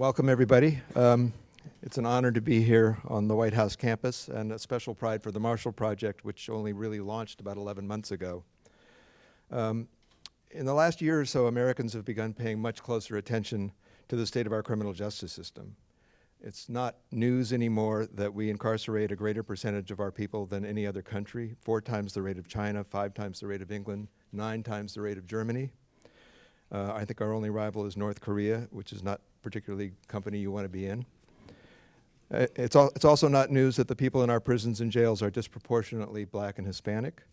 Welcome, everybody. It's an honor to be here on the White House campus, and a special pride for the Marshall Project, which only really launched about 11 months ago. In the last year or so, Americans have begun paying much closer attention to the state of our criminal justice system. It's not news anymore that we incarcerate a greater percentage of our people than any other country, 4 times the rate of China, 5 times the rate of England, 9 times the rate of Germany. I think our only rival is North Korea, which is not particularly a company you want to be in. It's also not news that the people in our prisons and jails are disproportionately black and Hispanic.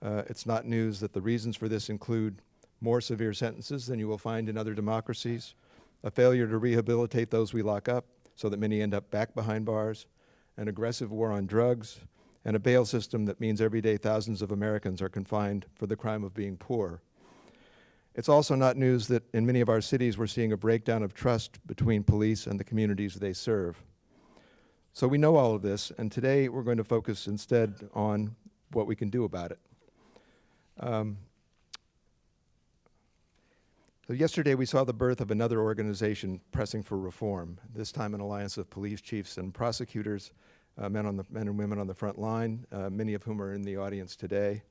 It's not news that the reasons for this include more severe sentences than you will find in other democracies, a failure to rehabilitate those we lock up so that many end up back behind bars, an aggressive war on drugs, and a bail system that means every day thousands of Americans are confined for the crime of being poor. It's also not news that in many of our cities we're seeing a breakdown of trust between police and the communities they serve. So we know all of this, and today we're going to focus instead on what we can do about it. So yesterday we saw the birth of another organization pressing for reform, this time an alliance of police chiefs and prosecutors, men and women on the front line, many of whom are in the audience today.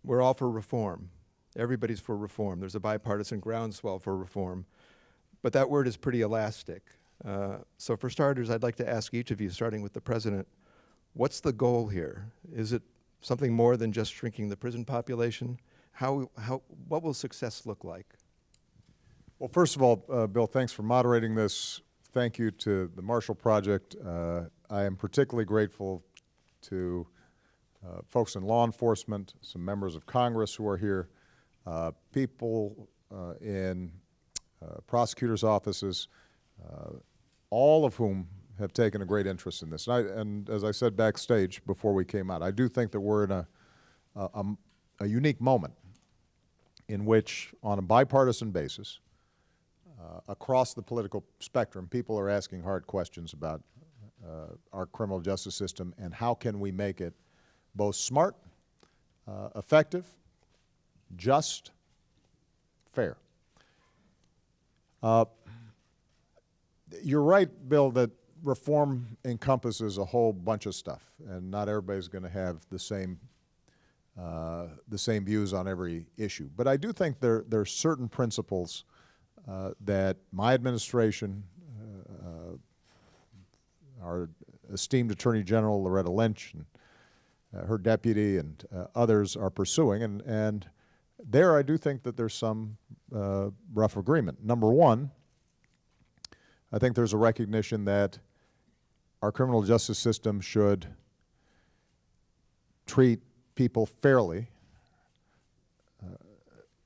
We're all for reform. Everybody's for reform. There's a bipartisan groundswell for reform, but that word is pretty elastic. So for starters, I'd like to ask each of you, starting with the President, what's the goal here? Is it something more than just shrinking the prison population? What will success look like? Well, first of all, Bill, thanks for moderating this. Thank you to the Marshall Project. I am particularly grateful to folks in law enforcement, some members of Congress who are here, people in prosecutors' offices, all of whom have taken a great interest in this. And as I said backstage before we came out, I do think that we're in a unique moment in which, on a bipartisan basis, across the political spectrum, people are asking hard questions about our criminal justice system and how can we make it both smart, effective, just, fair. You're right, Bill, that reform encompasses a whole bunch of stuff, and not everybody's going to have the same views on every issue. But I do think there are certain principles that my administration, our esteemed Attorney General Loretta Lynch, and her deputy and others are pursuing, and there I do think that there's some rough agreement. Number one, I think there's a recognition that our criminal justice system should treat people fairly,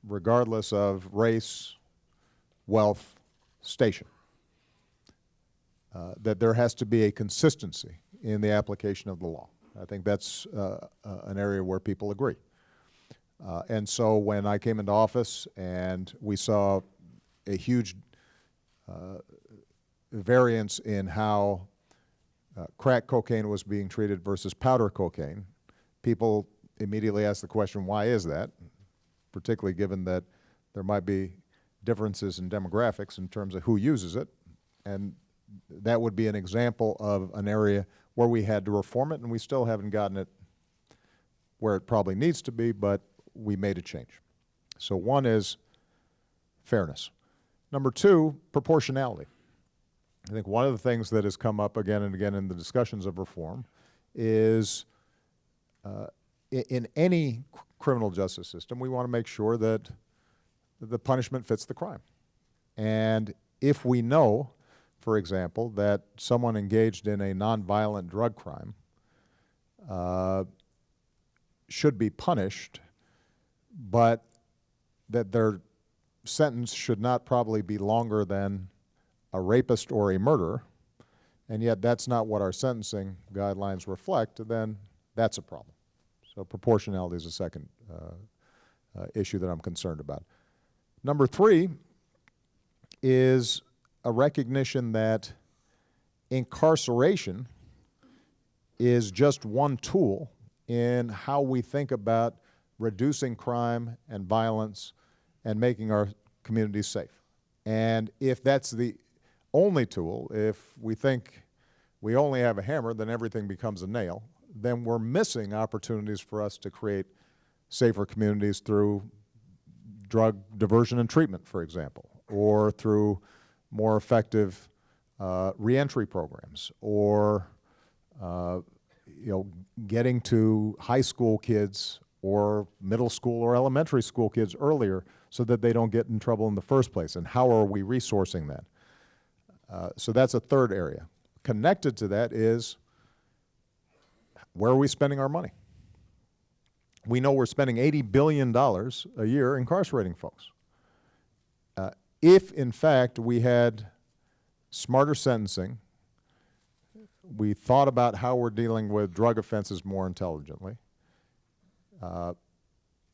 regardless of race, wealth, station. That there has to be a consistency in the application of the law. I think that's an area where people agree. And so when I came into office and we saw a huge variance in how crack cocaine was being treated versus powder cocaine, people immediately asked the question, why is that? Particularly given that there might be differences in demographics in terms of who uses it. And that would be an example of an area where we had to reform it, and we still haven't gotten it where it probably needs to be, but we made a change. So one is fairness. Number two, proportionality. I think one of the things that has come up again and again in the discussions of reform is in any criminal justice system, we want to make sure that the punishment fits the crime. And if we know, for example, that someone engaged in a nonviolent drug crime should be punished, but that their sentence should not probably be longer than a rapist or a murderer, and yet that's not what our sentencing guidelines reflect, then that's a problem. So proportionality is a second issue that I'm concerned about. Number three is a recognition that incarceration is just one tool in how we think about reducing crime and violence and making our communities safe. And if that's the only tool, if we think we only have a hammer, then everything becomes a nail, then we're missing opportunities for us to create safer communities through drug diversion and treatment, for example, or through more effective reentry programs, or getting to high school kids or middle school or elementary school kids earlier so that they don't get in trouble in the first place. And how are we resourcing that? So that's a third area. Connected to that is, where are we spending our money? We know we're spending $80 billion a year incarcerating folks. If, in fact, we had smarter sentencing, we thought about how we're dealing with drug offenses more intelligently,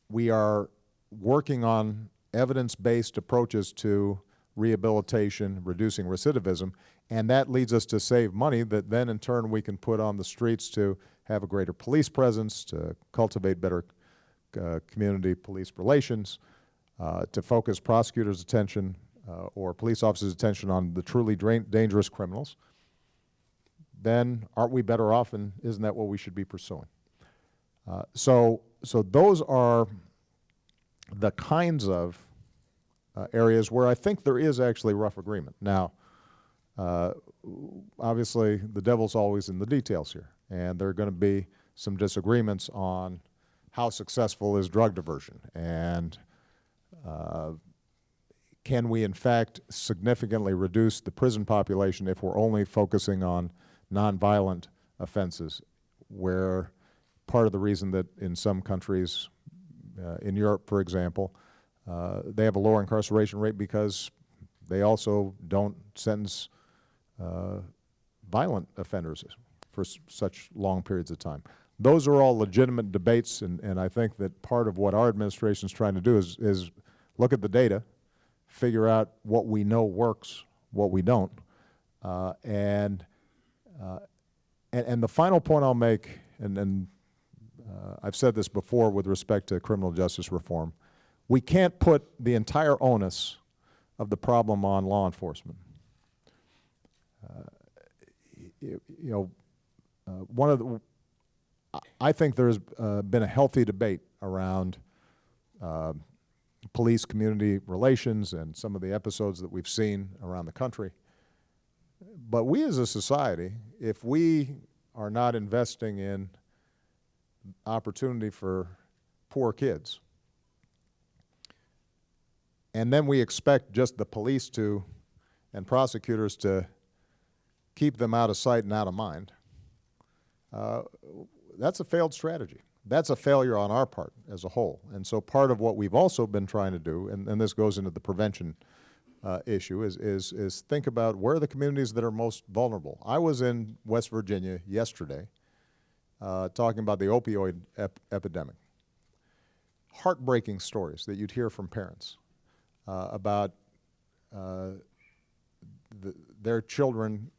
we are working on evidence-based approaches to rehabilitation, reducing recidivism, and that leads us to save money that then in turn we can put on the streets to have a greater police presence, to cultivate better community police relations, to focus prosecutors' attention or police officers' attention on the truly dangerous criminals. Then aren't we better off, and isn't that what we should be pursuing? So those are the kinds of areas where I think there is actually rough agreement. Now, obviously, the devil's always in the details here, and there are going to be some disagreements on how successful is drug diversion, and can we, in fact, significantly reduce the prison population if we're only focusing on nonviolent offenses, where part of the reason that in some countries, in Europe, for example, they have a lower incarceration rate because they also don't sentence violent offenders for such long periods of time. Those are all legitimate debates, and I think that part of what our administration is trying to do is look at the data, figure out what we know works, what we don't, and the final point I'll make, and I've said this before with respect to criminal justice reform, we can't put the entire onus of the problem on law enforcement. I think there's been a healthy debate around police-community relations and some of the episodes that we've seen around the country. But we as a society, if we are not investing in opportunity for poor kids, and then we expect just the police to, and prosecutors to keep them out of sight and out of mind, that's a failed strategy. That's a failure on our part as a whole. And so part of what we've also been trying to do, and this goes into the prevention issue, is think about where are the communities that are most vulnerable. I was in West Virginia yesterday talking about the opioid epidemic. Heartbreaking stories that you'd hear from parents about their children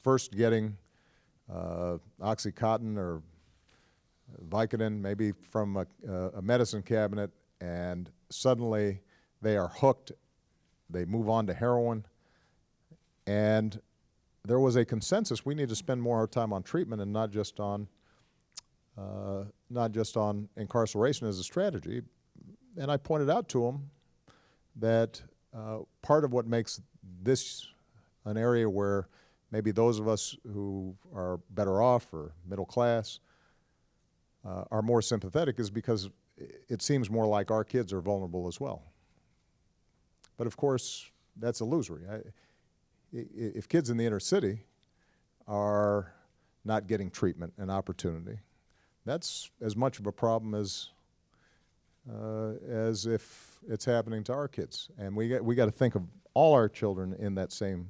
first getting Oxycontin or Vicodin, maybe from a medicine cabinet, and suddenly they are hooked. They move on to heroin, and there was a consensus: we need to spend more time on treatment and not just on incarceration as a strategy. And I pointed out to them that part of what makes this an area where maybe those of us who are better off or middle class are more sympathetic is because it seems more like our kids are vulnerable as well. But of course, that's illusory. If kids in the inner city are not getting treatment and opportunity, that's as much of a problem as if it's happening to our kids. And we got to think of all our children in that same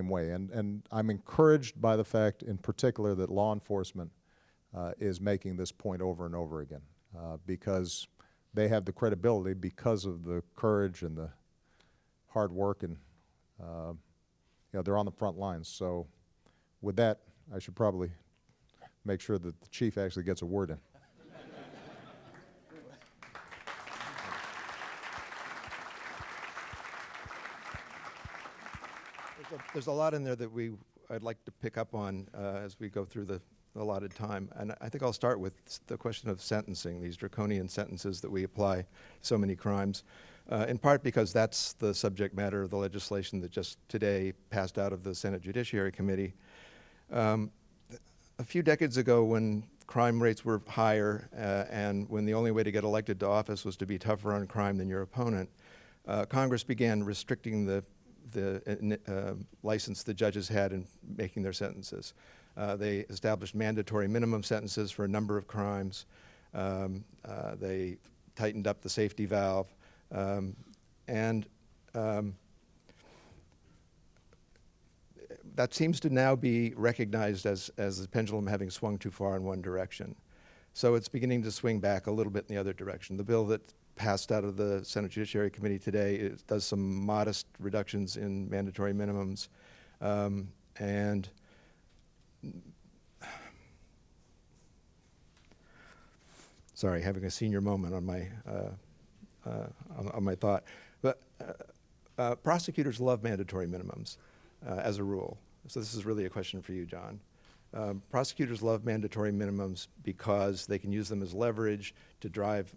way. And I'm encouraged by the fact, in particular, that law enforcement is making this point over and over again, because they have the credibility because of the courage and the hard work, and they're on the front lines. So with that, I should probably make sure that the chief actually gets a word in. There's a lot in there that I'd like to pick up on as we go through the allotted time. And I think I'll start with the question of sentencing, these draconian sentences that we apply to so many crimes, in part because that's the subject matter of the legislation that just today passed out of the Senate Judiciary Committee. A few decades ago, when crime rates were higher and when the only way to get elected to office was to be tougher on crime than your opponent, Congress began restricting the license the judges had in making their sentences. They established mandatory minimum sentences for a number of crimes. They tightened up the safety valve. That seems to now be recognized as the pendulum having swung too far in one direction. So it's beginning to swing back a little bit in the other direction. The bill that passed out of the Senate Judiciary Committee today does some modest reductions in mandatory minimums. Sorry, having a senior moment on my thought. But prosecutors love mandatory minimums as a rule. So this is really a question for you, John. Prosecutors love mandatory minimums because they can use them as leverage to drive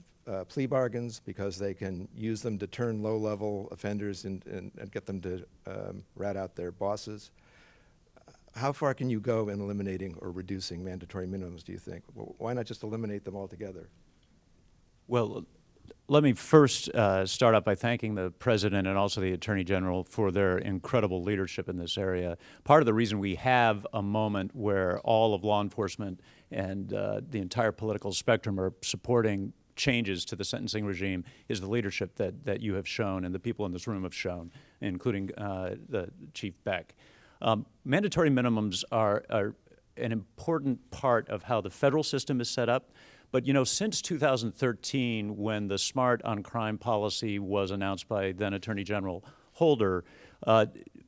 plea bargains, because they can use them to turn low-level offenders and get them to rat out their bosses. How far can you go in eliminating or reducing mandatory minimums, do you think? Why not just eliminate them altogether? Well, let me first start out by thanking the President and also the Attorney General for their incredible leadership in this area. Part of the reason we have a moment where all of law enforcement and the entire political spectrum are supporting changes to the sentencing regime is the leadership that you have shown and the people in this room have shown, including the Chief Beck. Mandatory minimums are an important part of how the federal system is set up. But, you know, since 2013, when the SMART on crime policy was announced by then Attorney General Holder,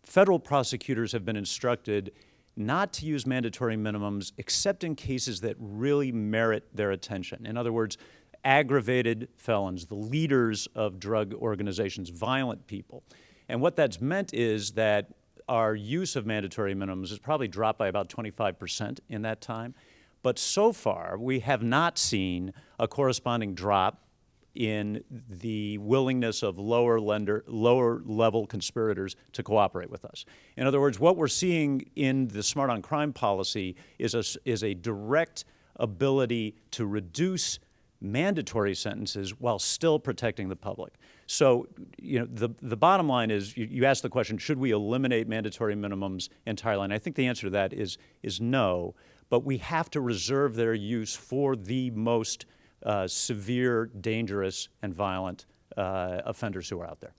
federal prosecutors have been instructed not to use mandatory minimums except in cases that really merit their attention. In other words, aggravated felons, the leaders of drug organizations, violent people. And what that's meant is that our use of mandatory minimums has probably dropped by about 25% in that time. But so far, we have not seen a corresponding drop in the willingness of lower-level conspirators to cooperate with us. In other words, what we're seeing in the SMART on crime policy is a direct ability to reduce mandatory sentences while still protecting the public. So, you know, the bottom line is, you asked the question, should we eliminate mandatory minimums entirely? And I think the answer to that is no. But we have to reserve their use for the most severe, dangerous, and violent offenders who are out there.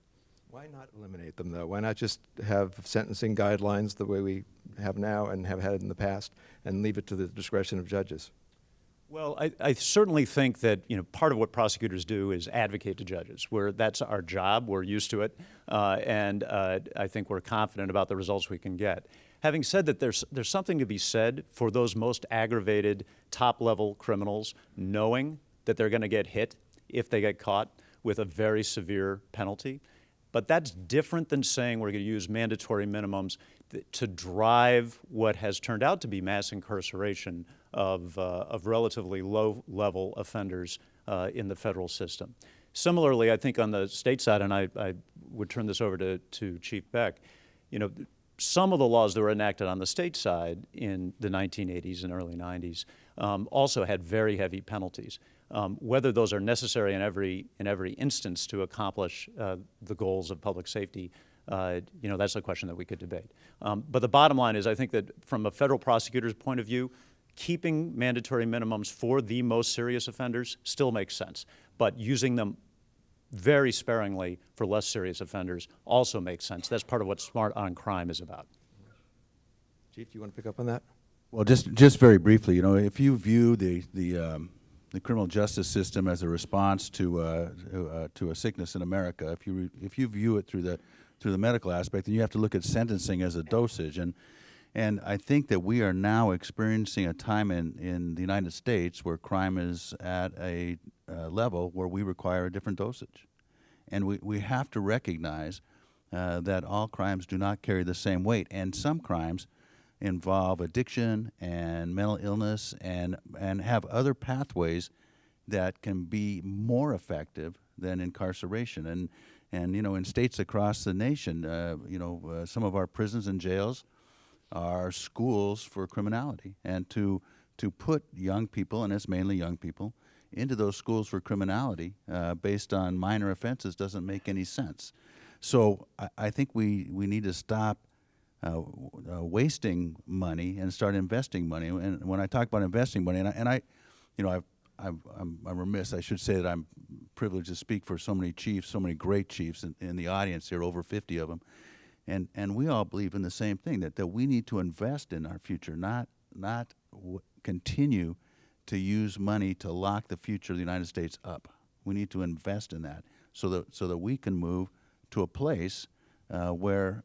Why not eliminate them, though? Why not just have sentencing guidelines the way we have now and have had in the past, and leave it to the discretion of judges? Well, I certainly think that, you know, part of what prosecutors do is advocate to judges. That's our job. We're used to it, and I think we're confident about the results we can get. Having said that, there's something to be said for those most aggravated top-level criminals knowing that they're going to get hit if they get caught with a very severe penalty. But that's different than saying we're going to use mandatory minimums to drive what has turned out to be mass incarceration of relatively low-level offenders in the federal system. Similarly, I think on the state side, and I would turn this over to Chief Beck, you know, some of the laws that were enacted on the state side in the 1980s and early 90s also had very heavy penalties. Whether those are necessary in every instance to accomplish the goals of public safety, you know, that's a question that we could debate. But the bottom line is, I think that from a federal prosecutor's point of view, keeping mandatory minimums for the most serious offenders still makes sense. But using them very sparingly for less serious offenders also makes sense. That's part of what SMART on crime is about. Chief, do you want to pick up on that? Well, just very briefly, you know, if you view the criminal justice system as a response to a sickness in America, if you view it through the medical aspect, then you have to look at sentencing as a dosage. And I think that we are now experiencing a time in the United States where crime is at a level where we require a different dosage. And we have to recognize that all crimes do not carry the same weight, and some crimes involve addiction and mental illness and have other pathways that can be more effective than incarceration. And you know, in states across the nation, some of our prisons and jails are schools for criminality, and to put young people, and it's mainly young people, into those schools for criminality based on minor offenses doesn't make any sense. So I think we need to stop wasting money and start investing money. And when I talk about investing money, I'm remiss. I should say that I'm privileged to speak for so many chiefs, so many great chiefs in the audience here, over 50 of them, and we all believe in the same thing, that we need to invest in our future, not continue to use money to lock the future of the United States up. We need to invest in that so that we can move to a place where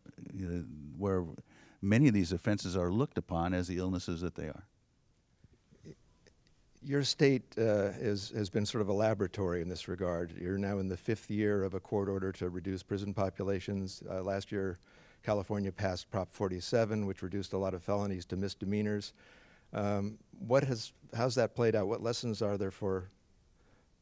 many of these offenses are looked upon as the illnesses that they are. Your state has been sort of a laboratory in this regard. You're now in the 5th year of a court order to reduce prison populations. Last year, California passed Prop 47, which reduced a lot of felonies to misdemeanors. How's that played out? What lessons are there for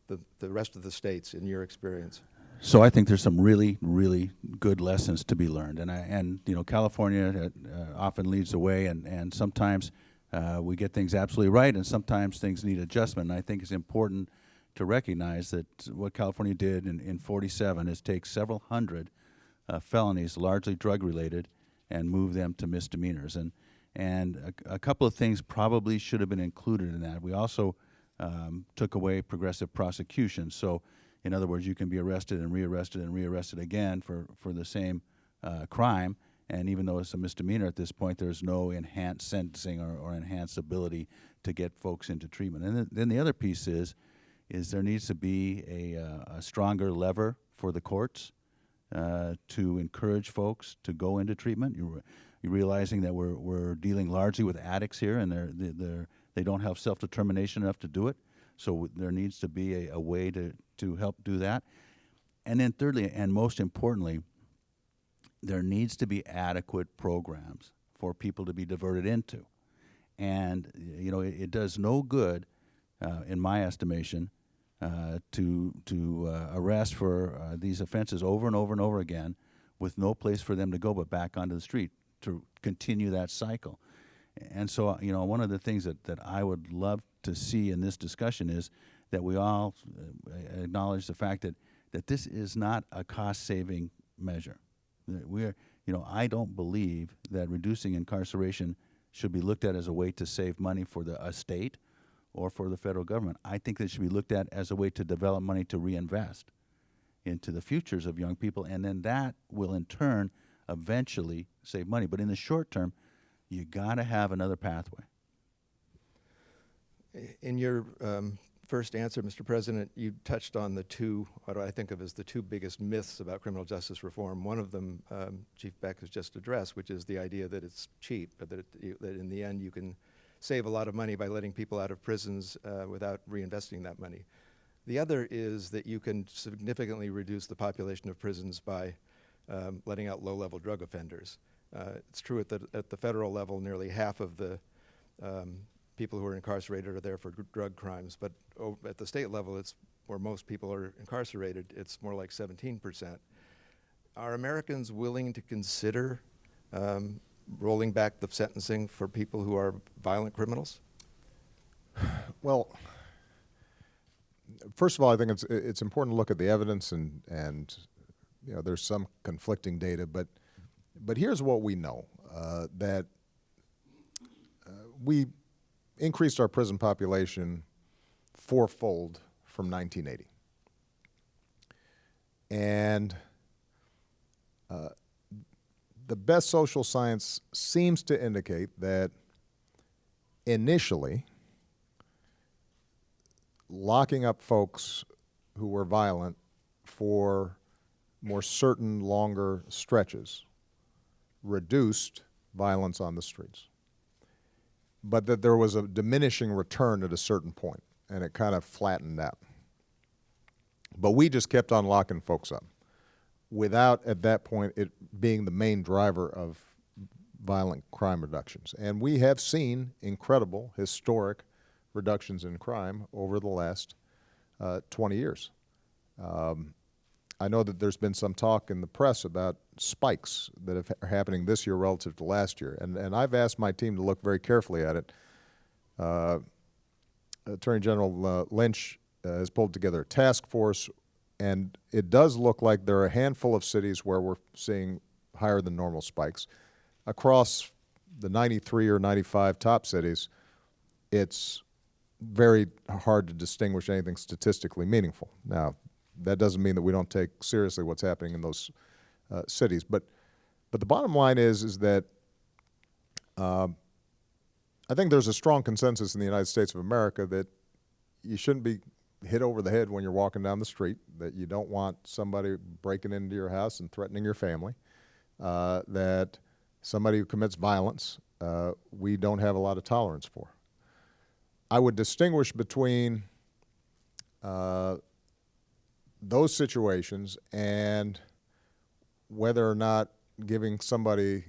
the rest of the states in your experience? So I think there's some really, really good lessons to be learned, and California often leads the way, and sometimes we get things absolutely right, and sometimes things need adjustment. And I think it's important to recognize that what California did in 47 is take several hundred felonies, largely drug-related, and move them to misdemeanors. And a couple of things probably should have been included in that. We also took away progressive prosecution. So, in other words, you can be arrested and rearrested again for the same crime. And even though it's a misdemeanor at this point, there's no enhanced sentencing or enhanced ability to get folks into treatment. And then the other piece is there needs to be a stronger lever for the courts to encourage folks to go into treatment. You're realizing that we're dealing largely with addicts here, and they don't have self-determination enough to do it. So there needs to be a way to help do that. And then thirdly, and most importantly, there needs to be adequate programs for people to be diverted into. And it does no good, in my estimation, to arrest for these offenses over and over and over again with no place for them to go but back onto the street, to continue that cycle. And so, one of the things that I would love to see in this discussion is that we all acknowledge the fact that this is not a cost-saving measure. I don't believe that reducing incarceration should be looked at as a way to save money for a state or for the federal government. I think that it should be looked at as a way to develop money to reinvest into the futures of young people, and then that will in turn eventually save money. But in the short term, you got to have another pathway. In your first answer, Mr. President, you touched on what I think of as the two biggest myths about criminal justice reform. One of them, Chief Beck has just addressed, which is the idea that it's cheap, but that in the end you can save a lot of money by letting people out of prisons without reinvesting that money. The other is that you can significantly reduce the population of prisons by letting out low-level drug offenders. It's true at the federal level, nearly half of the people who are incarcerated are there for drug crimes, but at the state level, it's where most people are incarcerated, it's more like 17%. Are Americans willing to consider rolling back the sentencing for people who are violent criminals? Well, first of all, I think it's important to look at the evidence, and there's some conflicting data, but here's what we know, that we increased our prison population fourfold from 1980. And the best social science seems to indicate that initially, locking up folks who were violent for more certain longer stretches reduced violence on the streets, but that there was a diminishing return at a certain point, and it kind of flattened out. But we just kept on locking folks up. without at that point it being the main driver of violent crime reductions. And we have seen incredible, historic reductions in crime over the last 20 years. I know that there's been some talk in the press about spikes that are happening this year relative to last year, and I've asked my team to look very carefully at it. Attorney General Lynch has pulled together a task force, and it does look like there are a handful of cities where we're seeing higher than normal spikes. Across the 93 or 95 top cities, it's very hard to distinguish anything statistically meaningful. Now, that doesn't mean that we don't take seriously what's happening in those cities, but the bottom line is that I think there's a strong consensus in the United States of America that you shouldn't be hit over the head when you're walking down the street, that you don't want somebody breaking into your house and threatening your family, that somebody who commits violence, we don't have a lot of tolerance for. I would distinguish between those situations and whether or not giving somebody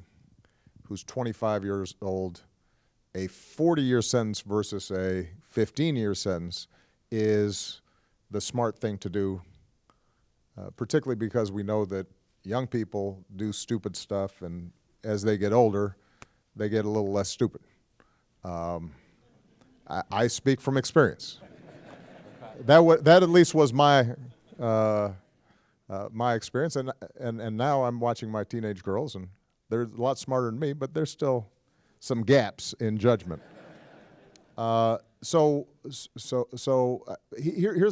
who's 25 years old a 40-year sentence versus a 15-year sentence is the smart thing to do, particularly because we know that young people do stupid stuff, and as they get older, they get a little less stupid. I speak from experience. That at least was my my experience, and now I'm watching my teenage girls, and they're a lot smarter than me, but there's still some gaps in judgment. Here's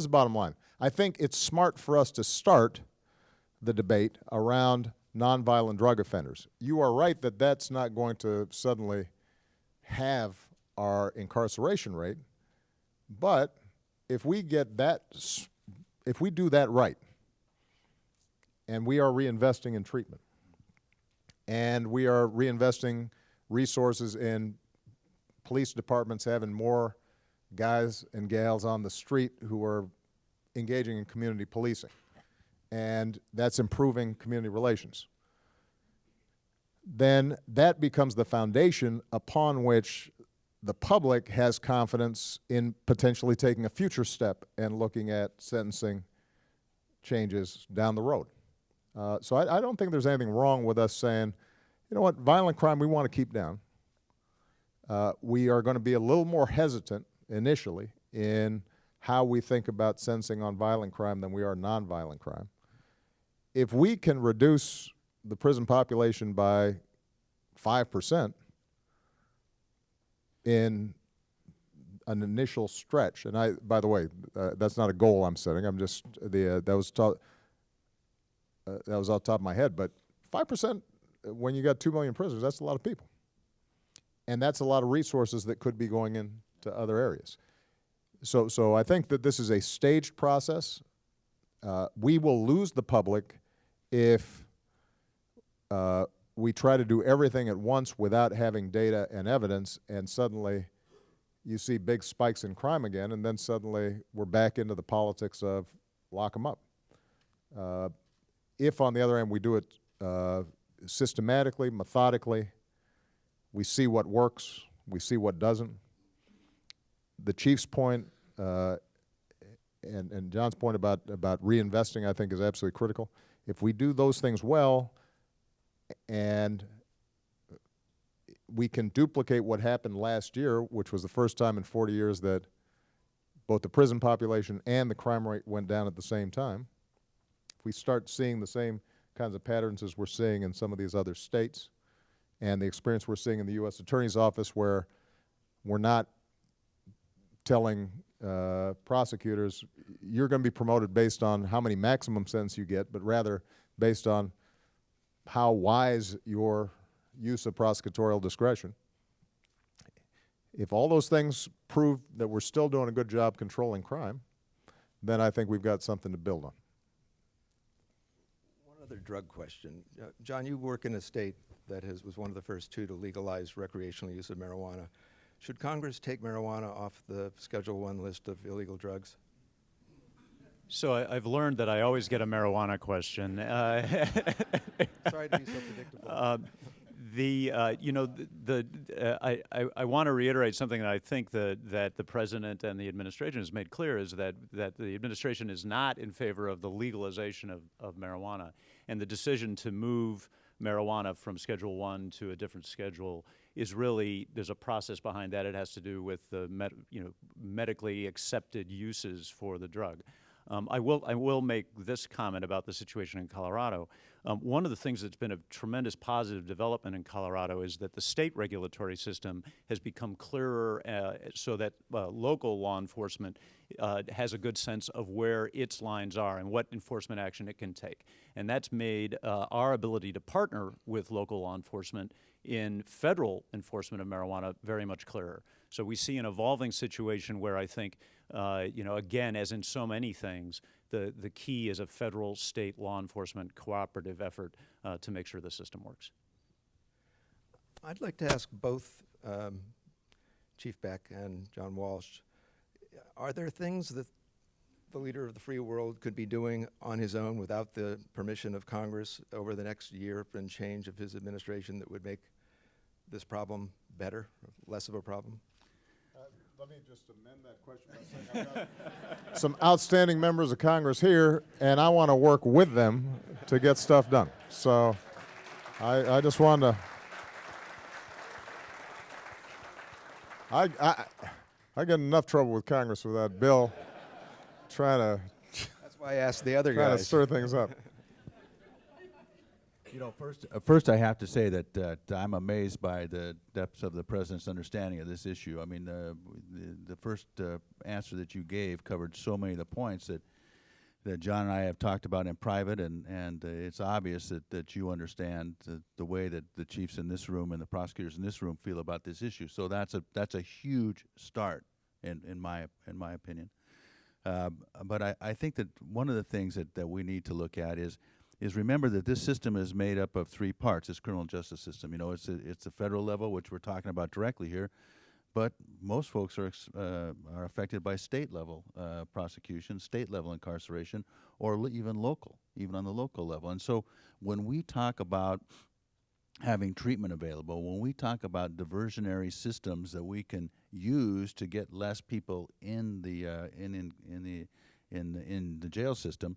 the bottom line. I think it's smart for us to start the debate around nonviolent drug offenders. You are right that that's not going to suddenly have our incarceration rate, but if we get that, if we do that right, and we are reinvesting in treatment, and we are reinvesting resources in police departments having more guys and gals on the street who are engaging in community policing, and that's improving community relations, then that becomes the foundation upon which the public has confidence in potentially taking a future step and looking at sentencing changes down the road. So I don't think there's anything wrong with us saying, you know what, violent crime we want to keep down. We are going to be a little more hesitant initially in how we think about sentencing on violent crime than we are nonviolent crime. If we can reduce the prison population by 5% in an initial stretch, and by the way, that's not a goal I'm setting. I'm just that was off the top of my head. But 5%, when you got 2 million prisoners, that's a lot of people, and that's a lot of resources that could be going into other areas. So I think that this is a staged process. We will lose the public if we try to do everything at once without having data and evidence, and suddenly you see big spikes in crime again, and then suddenly we're back into the politics of lock them up. If, on the other hand, we do it systematically, methodically, we see what works, we see what doesn't. The Chief's point and John's point about reinvesting, I think, is absolutely critical. If we do those things well, and we can duplicate what happened last year, which was the first time in 40 years that both the prison population and the crime rate went down at the same time. If we start seeing the same kinds of patterns as we're seeing in some of these other states, and the experience we're seeing in the U.S. Attorney's Office, where we're not telling prosecutors, you're going to be promoted based on how many maximum sentences you get, but rather based on how wise your use of prosecutorial discretion. If all those things prove that we're still doing a good job controlling crime, then I think we've got something to build on. One other drug question. John, you work in a state that was one of the first two to legalize recreational use of marijuana. Should Congress take marijuana off the Schedule I list of illegal drugs? So I've learned that I always get a marijuana question. Sorry to be so predictable. I want to reiterate something that I think that the president and the administration has made clear is that the administration is not in favor of the legalization of marijuana, and the decision to move marijuana from Schedule 1 to a different schedule is really, there's a process behind that. It has to do with the medically accepted uses for the drug. I will make this comment about the situation in Colorado. One of the things that's been a tremendous positive development in Colorado is that the state regulatory system has become clearer so that local law enforcement has a good sense of where its lines are and what enforcement action it can take. And that's made our ability to partner with local law enforcement in federal enforcement of marijuana very much clearer. So we see an evolving situation where I think, again, as in so many things, the key is a federal, state law enforcement cooperative effort to make sure the system works. I'd like to ask both Chief Beck and John Walsh, are there things that the leader of the free world could be doing on his own without the permission of Congress over the next year and change of his administration that would make this problem better, less of a problem? Let me just amend that question by saying I've got some outstanding members of Congress here, and I want to work with them to get stuff done. So I just wanted to. I get enough trouble with Congress with that bill trying to That's why I asked the other trying to guys. stir things up. You know, first I have to say that I'm amazed by the depths of the president's understanding of this issue. I mean, the first answer that you gave covered so many of the points that John and I have talked about in private, and it's obvious that you understand the way that the chiefs in this room and the prosecutors in this room feel about this issue. So that's a huge start in my opinion. But I think that one of the things that we need to look at is remember that this system is made up of three parts, this criminal justice system. You know, it's the federal level, which we're talking about directly here, but most folks are affected by state level prosecution, state level incarceration, or even on the local level. And so when we talk about having treatment available, when we talk about diversionary systems that we can use to get less people in the jail system,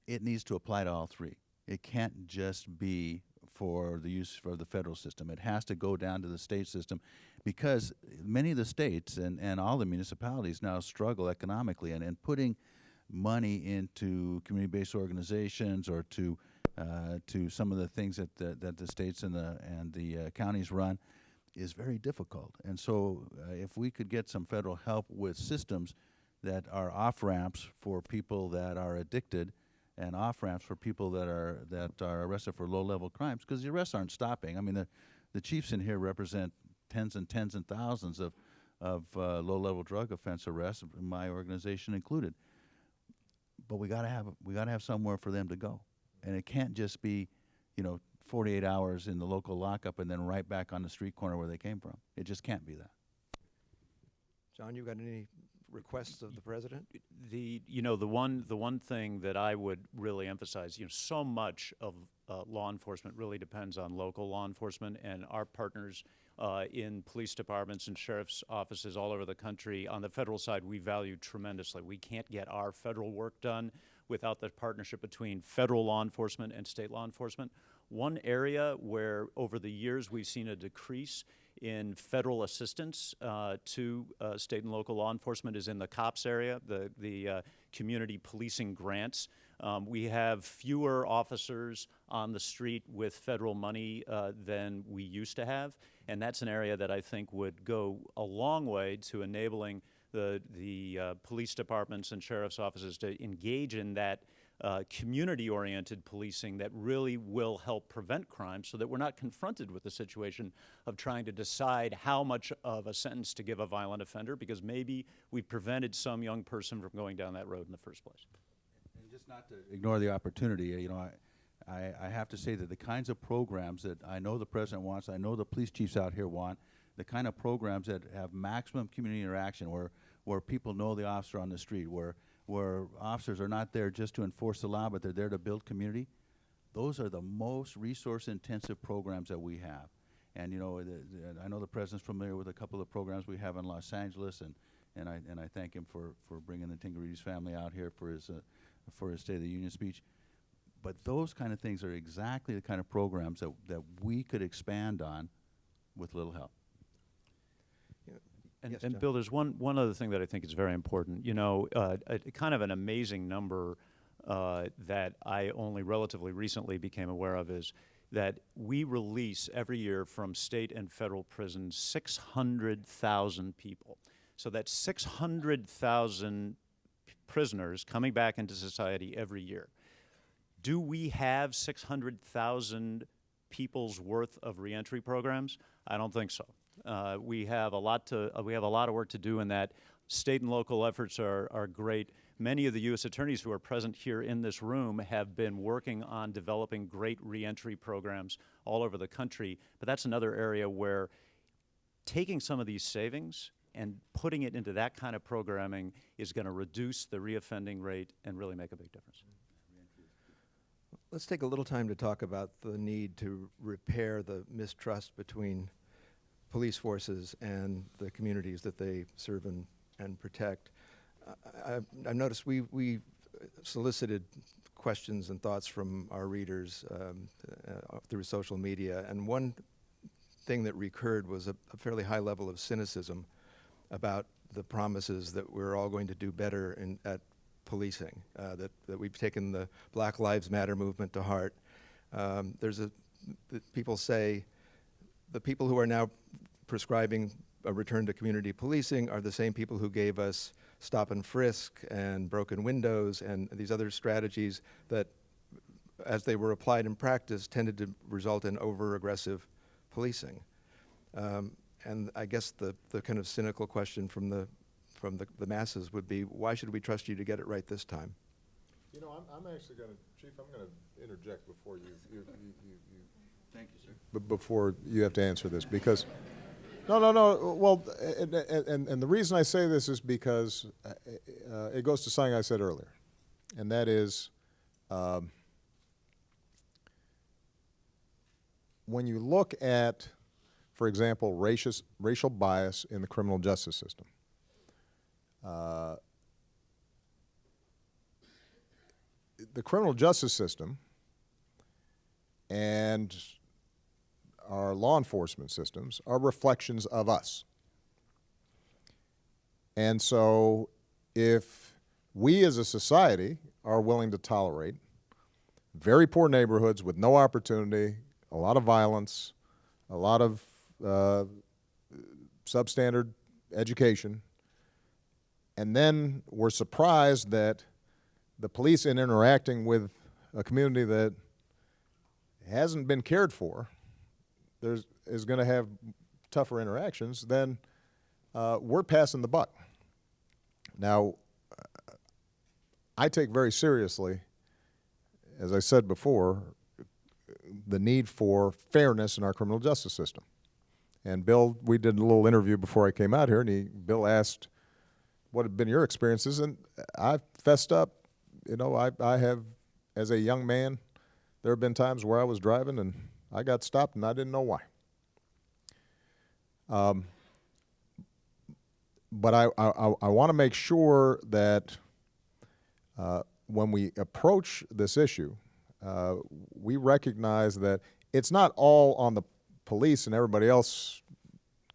it needs to apply to all three. It can't just be for the use for the federal system. It has to go down to the state system, because many of the states and all the municipalities now struggle economically, and putting money into community-based organizations or to some of the things that the states and the counties run is very difficult. And so if we could get some federal help with systems that are off-ramps for people that are addicted, and off-ramps for people that are arrested for low-level crimes, because the arrests aren't stopping. I mean, the chiefs in here represent tens and thousands of low-level drug offense arrests, my organization included. But we gotta have somewhere for them to go, and it can't just be, 48 hours in the local lockup and then right back on the street corner where they came from. It just can't be that. John, you got any requests of the president? The one thing that I would really emphasize, so much of law enforcement really depends on local law enforcement, and our partners in police departments and sheriff's offices all over the country. On the federal side, we value tremendously. We can't get our federal work done without the partnership between federal law enforcement and state law enforcement. One area where over the years we've seen a decrease in federal assistance to state and local law enforcement is in the COPS area, the community policing grants. We have fewer officers on the street with federal money than we used to have, and that's an area that I think would go a long way to enabling the police departments and sheriff's offices to engage in that community-oriented policing that really will help prevent crime, so that we're not confronted with the situation of trying to decide how much of a sentence to give a violent offender, because maybe we prevented some young person from going down that road in the first place. And just not to ignore the opportunity, I have to say that the kinds of programs that I know the president wants, I know the police chiefs out here want, the kind of programs that have maximum community interaction, where people know the officer on the street, where where officers are not there just to enforce the law, but they're there to build community, those are the most resource-intensive programs that we have. And you know, I know the president's familiar with a couple of programs we have in Los Angeles, and I thank him for bringing the Tingarides family out here for his State of the Union speech. But those kind of things are exactly the kind of programs that we could expand on with little help. And, Yes, and John. Bill, there's one other thing that I think is very important. You know, kind of an amazing number that I only relatively recently became aware of is that we release every year from state and federal prisons 600,000 people. So that's 600,000 prisoners coming back into society every year. Do we have 600,000 people's worth of reentry programs? I don't think so. We have a lot of work to do in that. State and local efforts are great. Many of the U.S. attorneys who are present here in this room have been working on developing great reentry programs all over the country. But that's another area where taking some of these savings and putting it into that kind of programming is going to reduce the reoffending rate and really make a big difference. Let's take a little time to talk about the need to repair the mistrust between police forces and the communities that they serve and protect. I've noticed we solicited questions and thoughts from our readers through social media, and one thing that recurred was a fairly high level of cynicism about the promises that we're all going to do better at policing, that we've taken the Black Lives Matter movement to heart. People say the people who are now prescribing a return to community policing are the same people who gave us stop and frisk and broken windows and these other strategies that, as they were applied in practice, tended to result in over-aggressive policing. And I guess the kind of cynical question from the masses would be, why should we trust you to get it right this time? You know, I'm actually going to, Chief, I'm going to interject before you Thank you, sir. But before you have to answer this, because no. Well, and the reason I say this is because it goes to something I said earlier, and that is when you look at, for example, racial bias in the criminal justice system. The criminal justice system and our law enforcement systems are reflections of us. And so if we as a society are willing to tolerate very poor neighborhoods with no opportunity, a lot of violence, a lot of substandard education, and then we're surprised that the police, in interacting with a community that hasn't been cared for, is going to have tougher interactions, then we're passing the buck. Now, I take very seriously, as I said before, the need for fairness in our criminal justice system. And Bill, we did a little interview before I came out here, and Bill asked what had been your experiences, and I fessed up. You know, I have, as a young man, there have been times where I was driving and I got stopped and I didn't know why. But I want to make sure that when we approach this issue, we recognize that it's not all on the police and everybody else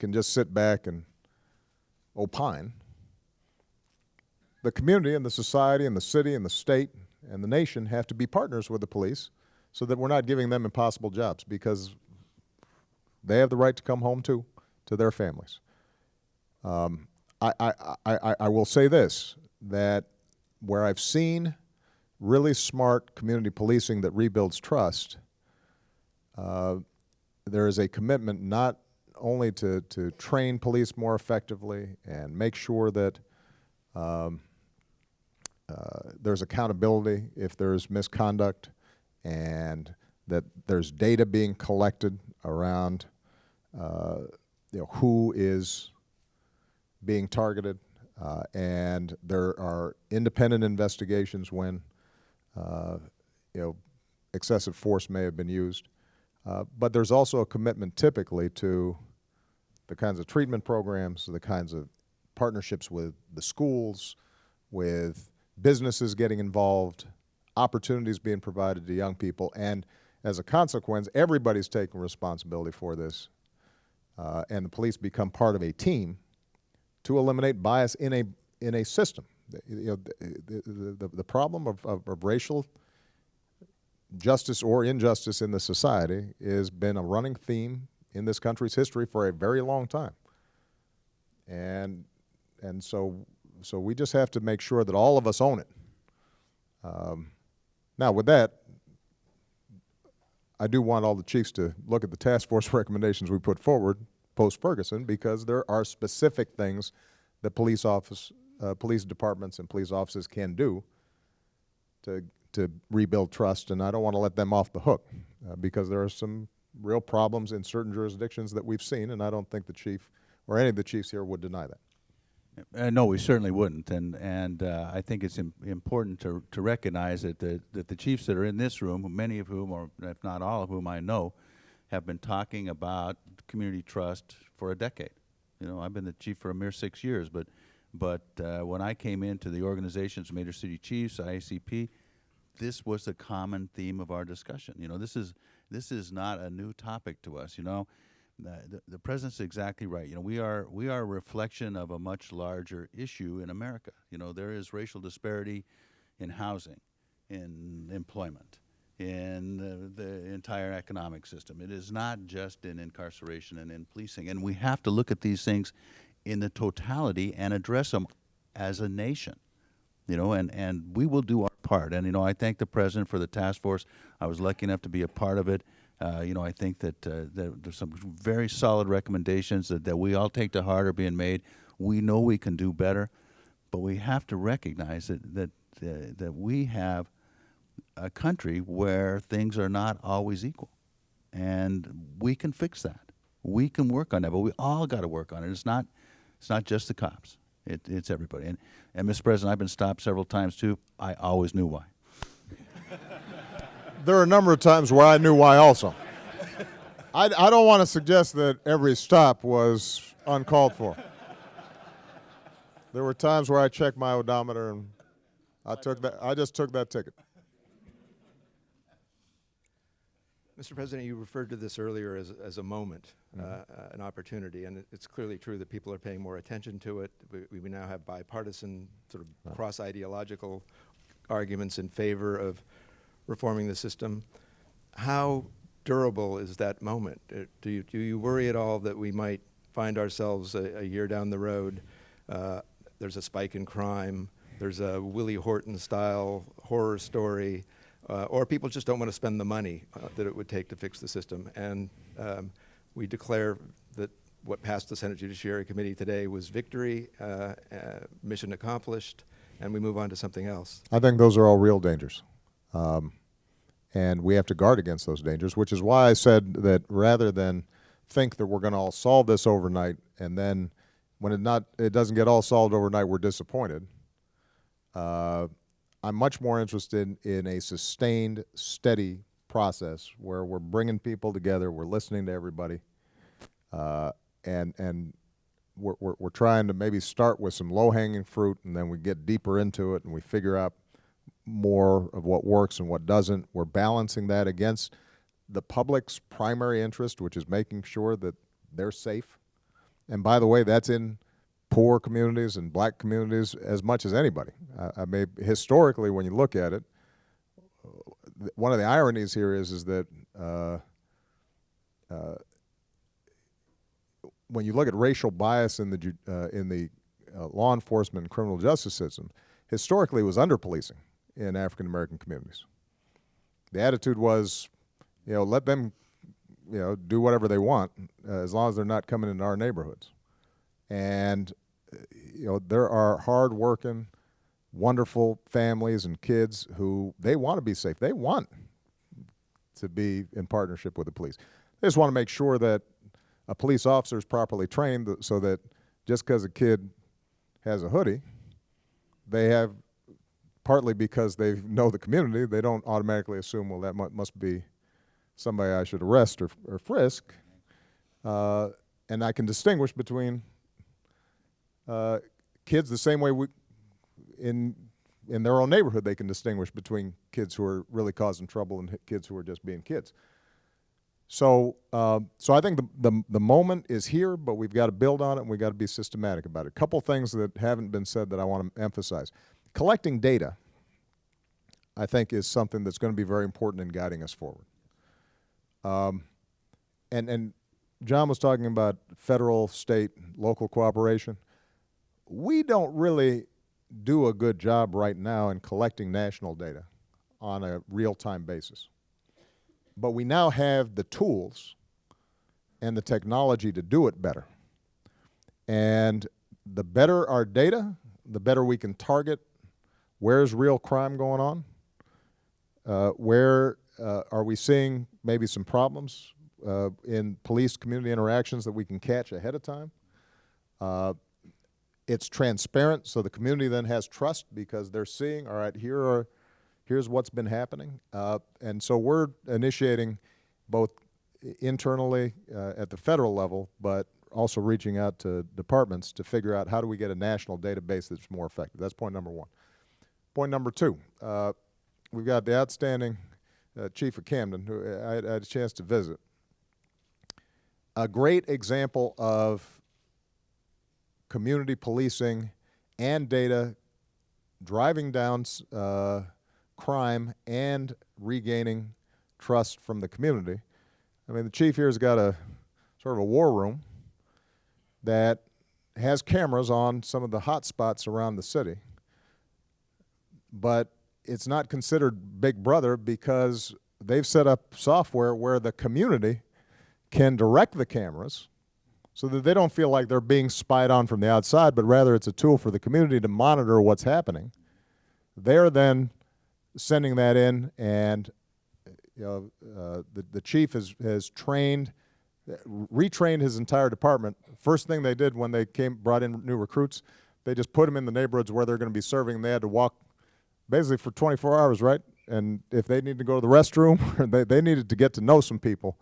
can just sit back and opine. The community and the society and the city and the state and the nation have to be partners with the police so that we're not giving them impossible jobs, because they have the right to come home to their families. I will say this, that where I've seen really smart community policing that rebuilds trust, there is a commitment not only to train police more effectively and make sure that there's accountability if there's misconduct, and that there's data being collected around who is being targeted. And there are independent investigations when excessive force may have been used. But there's also a commitment typically to the kinds of treatment programs, the kinds of partnerships with the schools, with businesses getting involved, opportunities being provided to young people, and as a consequence, everybody's taking responsibility for this, and the police become part of a team to eliminate bias in a system. The problem of racial justice or injustice in the society has been a running theme in this country's history for a very long time, and so we just have to make sure that all of us own it. Now, with that, I do want all the chiefs to look at the task force recommendations we put forward post-Ferguson, because there are specific things that police departments and police offices can do to rebuild trust, and I don't want to let them off the hook because there are some real problems in certain jurisdictions that we've seen, and I don't think the chief or any of the chiefs here would deny that. No, we certainly wouldn't, and I think it's important to recognize that the chiefs that are in this room, many of whom, or if not all of whom I know, have been talking about community trust for a decade. You know, I've been the chief for a mere 6 years, but when I came into the organization's Major City Chiefs, IACP, this was a common theme of our discussion. You know, this is not a new topic to us. You know. The president's exactly right. You know, we are a reflection of a much larger issue in America. You know, there is racial disparity in housing, in employment, in the entire economic system. It is not just in incarceration and in policing. And we have to look at these things in the totality and address them as a nation. You know, and we will do our part. And, you know, I thank the president for the task force. I was lucky enough to be a part of it. You know, I think that there's some very solid recommendations that we all take to heart are being made. We know we can do better, but we have to recognize that we have a country where things are not always equal, and we can fix that. We can work on that, but we all got to work on it. It's not just the cops. It's everybody. And Mr. President, I've been stopped several times too. I always knew why. There are a number of times where I knew why also. I don't want to suggest that every stop was uncalled for. There were times where I checked my odometer and I just took that ticket. Mr. President, you referred to this earlier as a moment, an opportunity, and it's clearly true that people are paying more attention to it. We now have bipartisan, sort of cross-ideological arguments in favor of reforming the system. How durable is that moment? Do you worry at all that we might find ourselves a year down the road, there's a spike in crime, there's a Willie Horton-style horror story, or people just don't want to spend the money that it would take to fix the system, and we declare that what passed the Senate Judiciary Committee today was victory, mission accomplished, and we move on to something else? I think those are all real dangers. And we have to guard against those dangers, which is why I said that rather than think that we're going to all solve this overnight, and then when it doesn't get all solved overnight, we're disappointed. I'm much more interested in a sustained, steady process where we're bringing people together, we're listening to everybody, and we're trying to maybe start with some low-hanging fruit, and then we get deeper into it, and we figure out more of what works and what doesn't. We're balancing that against the public's primary interest, which is making sure that they're safe. And by the way, that's in poor communities and black communities as much as anybody. I mean, historically, when you look at it, one of the ironies here is that when you look at racial bias in the law enforcement and criminal justice system, historically it was under-policing in African American communities. The attitude was, let them, do whatever they want as long as they're not coming into our neighborhoods. And, there are hard-working, wonderful families and kids who they want to be safe. They want to be in partnership with the police. They just want to make sure that a police officer is properly trained so that just because a kid has a hoodie, they have, partly because they know the community, they don't automatically assume, well, that must be somebody I should arrest or frisk. And I can distinguish between kids the same way in their own neighborhood they can distinguish between kids who are really causing trouble and kids who are just being kids. So I think the moment is here, but we've got to build on it and we've got to be systematic about it. A couple things that haven't been said that I want to emphasize. Collecting data, I think, is something that's going to be very important in guiding us forward. And John was talking about federal, state, local cooperation. We don't really do a good job right now in collecting national data on a real-time basis. But we now have the tools and the technology to do it better. And the better our data, the better we can target where's real crime going on, where are we seeing maybe some problems in police-community interactions that we can catch ahead of time. It's transparent, so the community then has trust because they're seeing, all right, here's what's been happening. And so we're initiating both internally at the federal level, but also reaching out to departments to figure out how do we get a national database that's more effective. That's point number one. Point number two, we've got the outstanding chief of Camden, who I had a chance to visit. A great example of community policing and data driving down crime and regaining trust from the community. I mean, the chief here has got a sort of a war room that has cameras on some of the hot spots around the city, but it's not considered Big Brother because they've set up software where the community can direct the cameras so that they don't feel like they're being spied on from the outside, but rather it's a tool for the community to monitor what's happening. They're then sending that in, and the chief has retrained his entire department. First thing they did when they brought in new recruits, they just put them in the neighborhoods where they're going to be serving, and they had to walk basically for 24 hours, right? And if they needed to go to the restroom, they needed to get to know some people.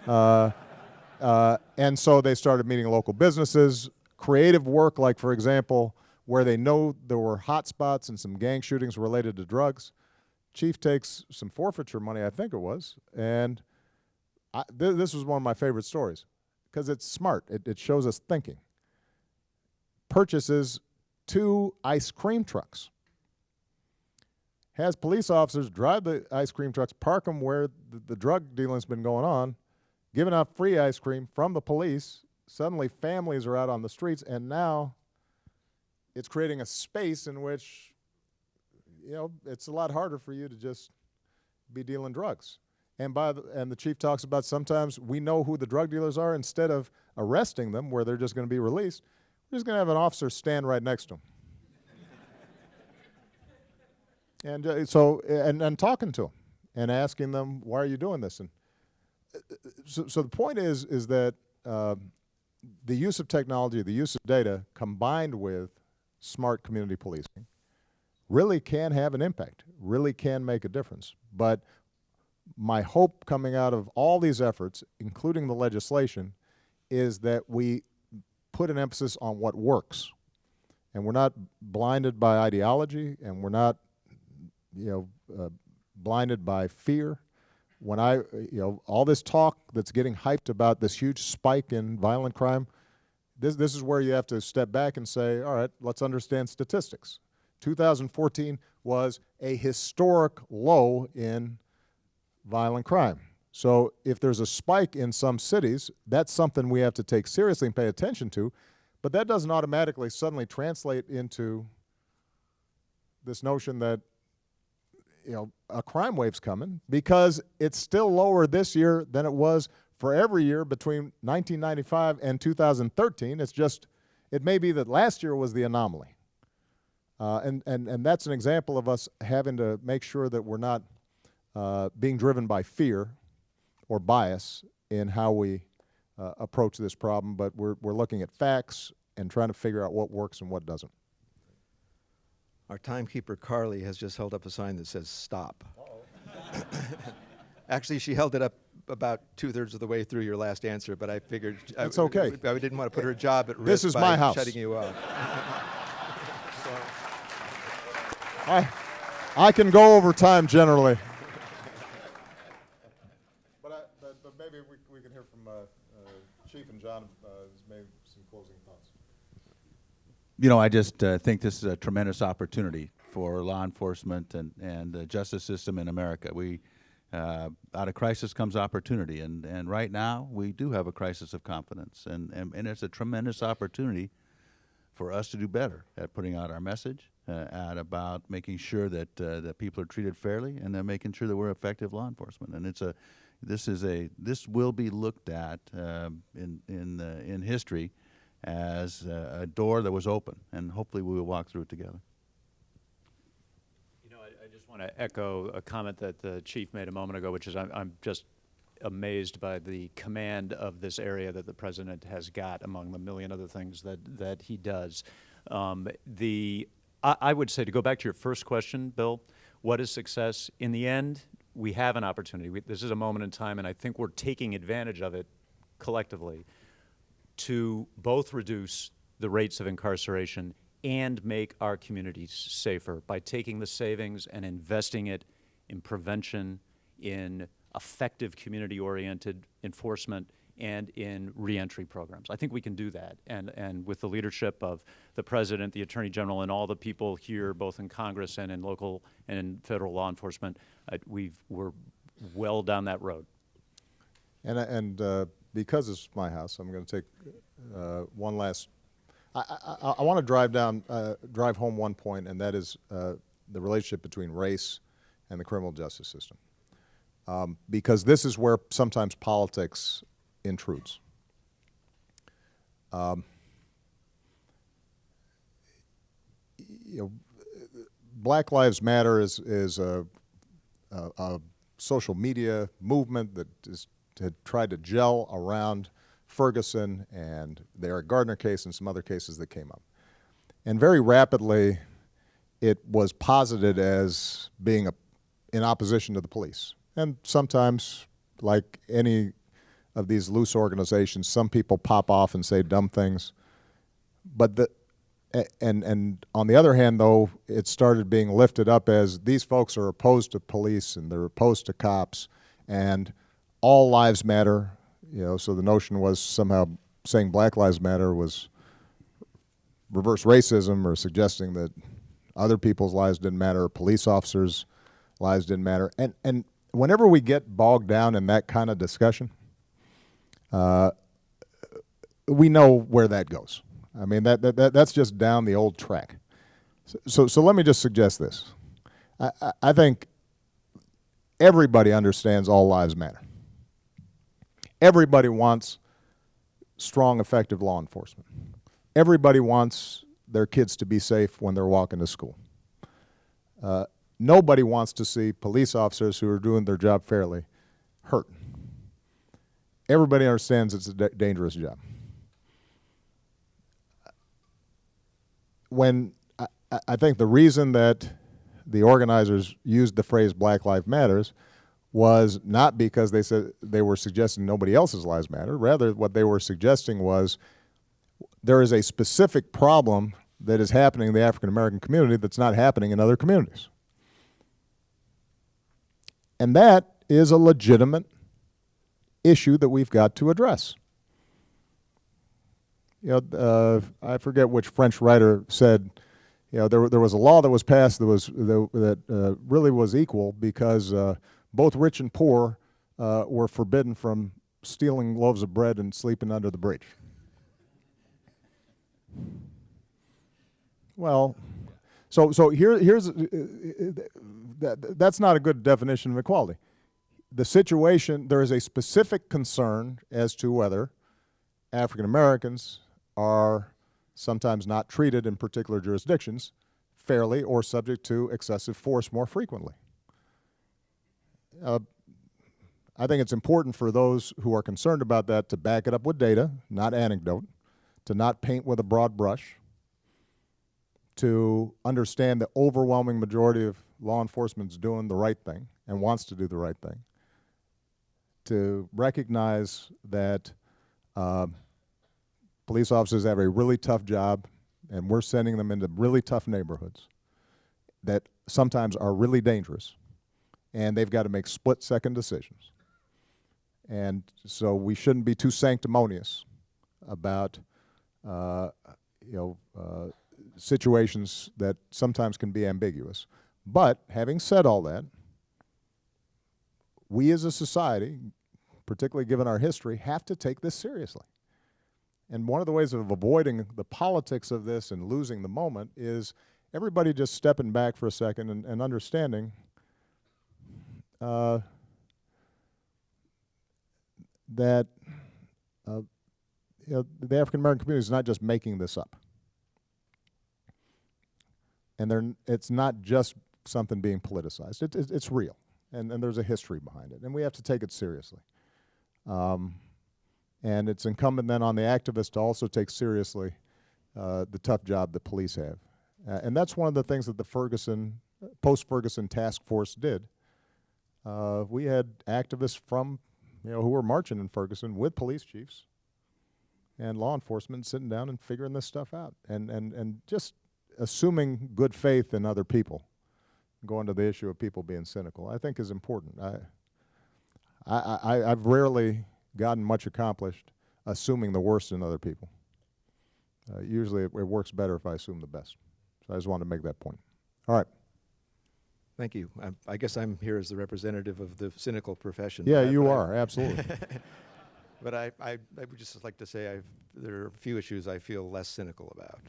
And so they started meeting local businesses, creative work, like, for example, where they know there were hot spots and some gang shootings related to drugs. Chief takes some forfeiture money, I think it was, and this was one of my favorite stories because it's smart. It shows us thinking. Purchases 2 ice cream trucks. Has police officers drive the ice cream trucks, park them where the drug dealing's been going on, giving out free ice cream from the police. Suddenly families are out on the streets, and now it's creating a space in which, it's a lot harder for you to just be dealing drugs. And the chief talks about sometimes we know who the drug dealers are. Instead of arresting them where they're just going to be released, we're just going to have an officer stand right next to them. And and talking to them and asking them, why are you doing this? And so the point is that the use of technology, the use of data, combined with smart community policing, really can have an impact, really can make a difference. But my hope coming out of all these efforts, including the legislation, is that we put an emphasis on what works. And we're not blinded by ideology, and we're not blinded by fear. When all this talk that's getting hyped about this huge spike in violent crime, this is where you have to step back and say, all right, let's understand statistics. 2014 was a historic low in violent crime. So if there's a spike in some cities, that's something we have to take seriously and pay attention to, but that doesn't automatically suddenly translate into this notion that a crime wave's coming, because it's still lower this year than it was for every year between 1995 and 2013. It may be that last year was the anomaly. And that's an example of us having to make sure that we're not being driven by fear or bias in how we approach this problem, but we're looking at facts and trying to figure out what works and what doesn't. Our timekeeper, Carly, has just held up a sign that says stop. Actually, she held it up about 2/3 of the way through your last answer, but I figured It's okay. I didn't want to put her job at risk This is by my house. shutting you off. I can go over time generally. But maybe we can hear from Chief and John maybe some closing thoughts. You know, I just think this is a tremendous opportunity for law enforcement and the justice system in America. Out of crisis comes opportunity, and right now we do have a crisis of confidence, and it's a tremendous opportunity for us to do better at putting out our message, at about making sure that that people are treated fairly, and then making sure that we're effective law enforcement. And this will be looked at in history as a door that was open, and hopefully we will walk through it together. You know, I just want to echo a comment that the chief made a moment ago, which is I'm just amazed by the command of this area that the president has got among the million other things that he does. I would say, to go back to your first question, Bill, what is success? In the end, we have an opportunity. This is a moment in time, and I think we're taking advantage of it collectively to both reduce the rates of incarceration and make our communities safer by taking the savings and investing it in prevention, in effective community-oriented enforcement, and in reentry programs. I think we can do that. And with the leadership of the President, the Attorney General, and all the people here, both in Congress and in local and in federal law enforcement, we're well down that road. And because it's my house, I'm going to take one last. I want to drive home one point, and that is the relationship between race and the criminal justice system, because this is where sometimes politics intrudes. Black Lives Matter is a social media movement that had tried to gel around Ferguson and the Eric Gardner case and some other cases that came up. And very rapidly, it was posited as being in opposition to the police. And sometimes, like any of these loose organizations, some people pop off and say dumb things. But and on the other hand, though, it started being lifted up as these folks are opposed to police and they're opposed to cops, and all lives matter. You know, so the notion was somehow saying Black Lives Matter was reverse racism, or suggesting that other people's lives didn't matter, or police officers' lives didn't matter. And whenever we get bogged down in that kind of discussion, we know where that goes. I mean, that's just down the old track. So let me just suggest this. I think everybody understands all lives matter. Everybody wants strong, effective law enforcement. Everybody wants their kids to be safe when they're walking to school. Nobody wants to see police officers who are doing their job fairly hurt. Everybody understands it's a dangerous job. When I think the reason that the organizers used the phrase Black Lives Matters was not because they said they were suggesting nobody else's lives matter. Rather, what they were suggesting was there is a specific problem that is happening in the African American community that's not happening in other communities. And that is a legitimate issue that we've got to address. You know, I forget which French writer said, you know, there was a law that was passed that really was equal because both rich and poor were forbidden from stealing loaves of bread and sleeping under the bridge. Well, so here's that's not a good definition of equality. The situation, there is a specific concern as to whether African Americans are sometimes not treated in particular jurisdictions fairly or subject to excessive force more frequently. I think it's important for those who are concerned about that to back it up with data, not anecdote, to not paint with a broad brush, to understand the overwhelming majority of law enforcement's doing the right thing and wants to do the right thing, to recognize that police officers have a really tough job and we're sending them into really tough neighborhoods that sometimes are really dangerous, and they've got to make split-second decisions. And so we shouldn't be too sanctimonious about situations that sometimes can be ambiguous. But having said all that, we as a society, particularly given our history, have to take this seriously. And one of the ways of avoiding the politics of this and losing the moment is everybody just stepping back for a second and understanding that the African American community is not just making this up. And it's not just something being politicized. It's real, and there's a history behind it, and we have to take it seriously. And it's incumbent then on the activists to also take seriously the tough job the police have. And that's one of the things that the post-Ferguson task force did. We had activists from, who were marching in Ferguson with police chiefs and law enforcement sitting down and figuring this stuff out, and just assuming good faith in other people, going to the issue of people being cynical, I think is important. I've rarely gotten much accomplished assuming the worst in other people. Usually it works better if I assume the best. So I just wanted to make that point. All right. Thank you. I guess I'm here as the representative of the cynical profession. Yeah, you are, absolutely. But I would just like to say there are a few issues I feel less cynical about.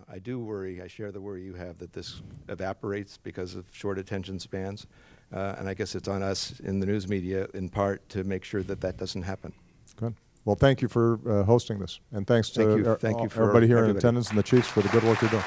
I do worry, I share the worry you have that this evaporates because of short attention spans. And I guess it's on us in the news media, in part, to make sure that that doesn't happen. Good. Well, thank you for hosting this. And thanks to Thank you for everybody here in everybody. attendance and the chiefs for the good work you're doing.